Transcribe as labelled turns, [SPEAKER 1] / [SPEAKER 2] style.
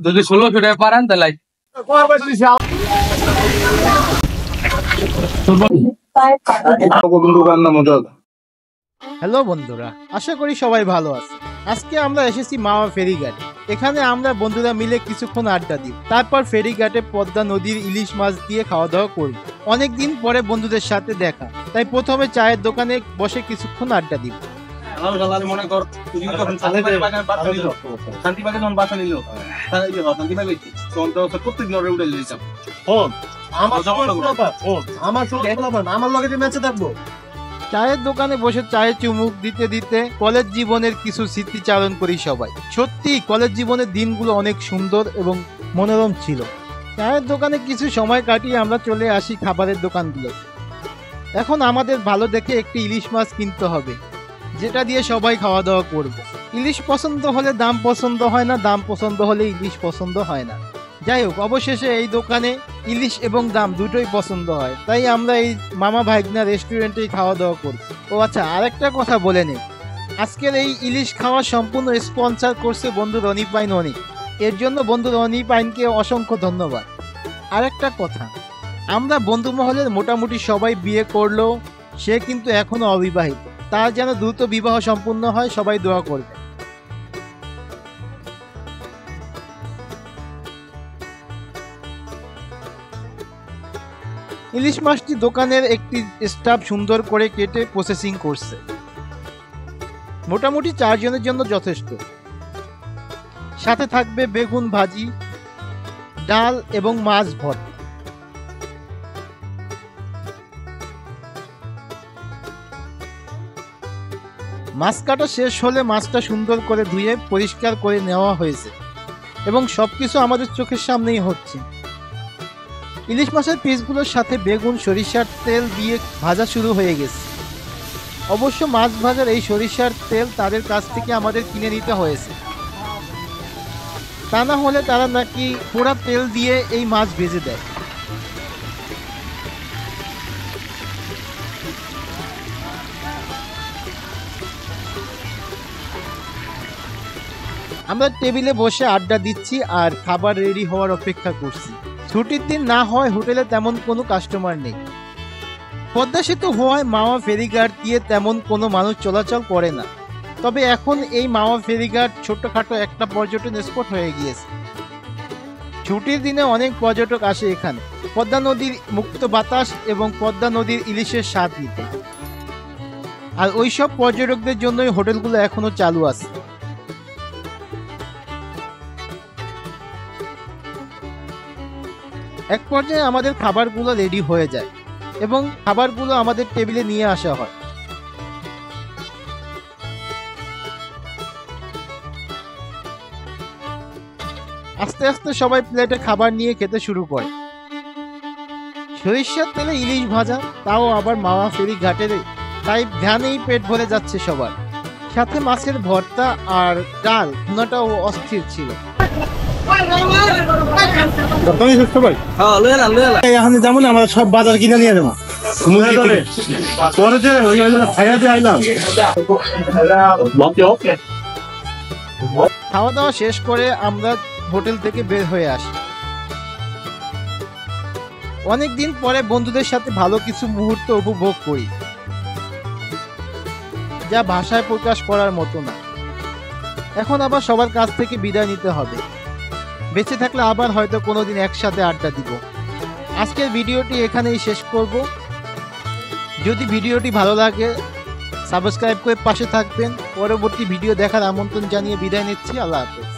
[SPEAKER 1] যদি 1600 টাকা পারেন তাহলে
[SPEAKER 2] হ্যালো বন্ধুরা, আশা করি সবাই ভালো আছে। আজকে আমরা এসেছি মাওয়া ফেরিঘাট। এখানে আমরা বন্ধুরা মিলে কিছুক্ষণ আড্ডা দিই, তারপর ফেরিঘাটে পদ্মা নদীর ইলিশ মাছ দিয়ে খাওয়া দাওয়া করি। অনেকদিন পরে বন্ধুদের সাথে দেখা, তাই প্রথমে চায়ের দোকানে বসে কিছুক্ষণ আড্ডা দিব। চায়ের দোকানে বসে চায়ে চুমুক দিতে দিতে কলেজ জীবনের কিছু স্মৃতিচারণ করি সবাই। সত্যি কলেজ জীবনের দিনগুলো অনেক সুন্দর এবং মনোরম ছিল। চায়ের দোকানে কিছু সময় কাটিয়ে আমরা চলে আসি খাবারের দোকানগুলো। এখন আমাদের ভালো দেখে একটি ইলিশ মাছ কিনতে হবে, যেটা দিয়ে সবাই খাওয়া দাওয়া করবে। ইলিশ পছন্দ হলে দাম পছন্দ হয় না, দাম পছন্দ হলে ইলিশ পছন্দ হয় না। যাই হোক, অবশেষে এই দোকানে ইলিশ এবং দাম দুটোই পছন্দ হয়, তাই আমরা এই মামা ভাইগনা রেস্টুরেন্টেই খাওয়া দাওয়া করি। ও আচ্ছা, আরেকটা কথা বলে নেই, আজকের এই ইলিশ খাওয়া সম্পূর্ণ স্পন্সর করছে বন্ধু রনি পাইন অনিক। এর জন্য বন্ধু রনি পাইনকে অসংখ্য ধন্যবাদ। আরেকটা কথা, আমরা বন্ধু মহলের মোটামুটি সবাই বিয়ে করলেও সে কিন্তু এখনো অবিবাহিত। তার যেন দ্রুত বিবাহ সম্পূর্ণ হয়, সবাই দোয়া করবে। ইলিশ মাছটি দোকানের একটি স্টাফ সুন্দর করে কেটে প্রসেসিং করছে। মোটামুটি 4 জনের জন্য যথেষ্ট। সাথে থাকবে বেগুন ভাজি, ডাল এবং মাছ ভর্তা। মাছ কাটা শেষ হলে মাছটা সুন্দর করে ধুয়ে পরিষ্কার করে নেওয়া হয়েছে এবং সবকিছু আমাদের চোখের সামনেই হচ্ছে। ইলিশ মাছের পিসগুলোর সাথে বেগুন সরিষার তেল দিয়ে ভাজা শুরু হয়ে গেছে। অবশ্য মাছ ভাজার এই সরিষার তেল তাদের কাছ থেকে আমাদের কিনে নিতে হয়েছে, তা না হলে তারা নাকি পোড়া তেল দিয়ে এই মাছ ভেজে দেয়। আমরা টেবিলে বসে আড্ডা দিচ্ছি আর খাবার রেডি হওয়ার অপেক্ষা করছি। ছুটির দিন না হয় হোটেলে তেমন কোনো কাস্টমার নেই। পদ্মা সেতু হওয়ায় মাওয়া ফেরিঘাট দিয়ে তেমন কোনো মানুষ চলাচল করে না। তবে এখন এই মাওয়া ফেরিঘাট ছোটখাটো একটা পর্যটন স্পট হয়ে গিয়েছে। ছুটির দিনে অনেক পর্যটক আসে এখানে পদ্মা নদীর মুক্ত বাতাস এবং পদ্মা নদীর ইলিশের স্বাদ নিতে। আর ওইসব পর্যটকদের জন্যই হোটেলগুলো এখনো চালু আছে। এক পর্যায়ে আমাদের খাবারগুলো রেডি হয়ে যায় এবং খাবারগুলো আমাদের টেবিলে নিয়ে আসা হয়। আস্তে আস্তে সবাই প্লেটে খাবার নিয়ে খেতে শুরু করে। সরিষার তেলে ইলিশ ভাজা, তাও আবার মাওয়া ফেরি ঘাটের, তাই ধ্যানেই পেট ভরে যাচ্ছে সবার। সাথে মাছের ভর্তা আর ডাল ভুনাটাও অস্থির ছিল।
[SPEAKER 3] যেমন আমরা সব বাজার কিনে নিয়ে যাবো,
[SPEAKER 2] খাওয়া দাওয়া শেষ করে আমরা হোটেল থেকে বের হয়ে আসি। অনেকদিন পরে বন্ধুদের সাথে ভালো কিছু মুহূর্ত উপভোগ করি, যা ভাষায় প্রকাশ করার মতো না। এখন আবার সবার কাছ থেকে বিদায় নিতে হবে। বেঁচে থাকলে আবার হয়তো কোনোদিন একসাথে আড্ডা দিব। আজকের ভিডিওটি এখানেই শেষ করব। যদি ভিডিওটি ভালো লাগে সাবস্ক্রাইব করে পাশে থাকবেন। পরবর্তী ভিডিও দেখার আমন্ত্রণ জানিয়ে বিদায় নিচ্ছি। আল্লাহ হাফেজ।